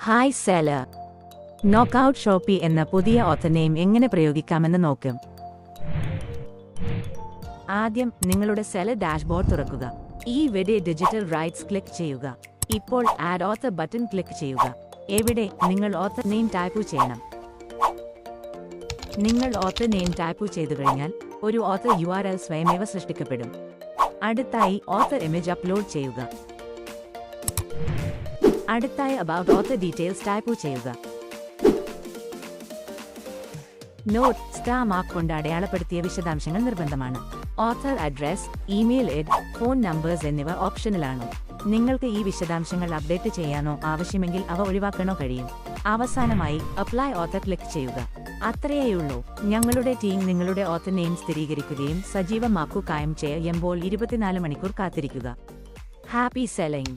Hi seller. Knockout Shopee എന്ന പുതിയ author name എങ്ങനെ പ്രയോഗിക്കാമെന്ന് നോക്കാം. ആദ്യം നിങ്ങളുടെ സെല്ലർ ഡാഷ്ബോർഡ് തുറക്കുക. ഇവിടെ ഡിജിറ്റൽ റൈറ്റ്സ് ക്ലിക്ക് ചെയ്യുക. ഇപ്പോൾ ആഡ് ഓഥർ ബട്ടൺ ക്ലിക്ക് ചെയ്യുക. ഇവിടെ നിങ്ങൾ ഓഥർ നെയിം ടൈപ്പ് ചെയ്യണം. നിങ്ങൾ ഓഥർ നെയിം ടൈപ്പ് ചെയ്തു കഴിഞ്ഞാൽ ഒരു ഓഥർ URL സ്വയമേവ സൃഷ്ടിക്കപ്പെടും. അടുത്തായി ഓഥർ ഇമേജ് അപ്ലോഡ് ചെയ്യുക. അടുത്തായി അബൌട്ട് ഓഥർ ഡീറ്റെയിൽസ് ടൈപ്പ് ചെയ്യുക. നോട്ട്: സ്റ്റാർ മാർക്ക് കൊണ്ട് അടയാളപ്പെടുത്തിയ വിശദാംശങ്ങൾ നിർബന്ധമാണ്. Author address, email ID, phone numbers എന്നിവ ഓപ്ഷണലാണ്. നിങ്ങൾക്ക് ഈ വിശദാംശങ്ങൾ അപ്ഡേറ്റ് ചെയ്യാനോ ആവശ്യമെങ്കിൽ അവ ഒഴിവാക്കണോ കഴിയും. അവസാനമായി അപ്ലൈ ഓഥർ ക്ലിക്ക് ചെയ്യുക. അത്രയേയുള്ളൂ. ഞങ്ങളുടെ ടീം നിങ്ങളുടെ ഓഥർ നെയിം സ്ഥിരീകരിക്കുകയും സജീവമാക്കുകയും ചെയ്യുമ്പോൾ 24 മണിക്കൂർ കാത്തിരിക്കുക. Happy selling.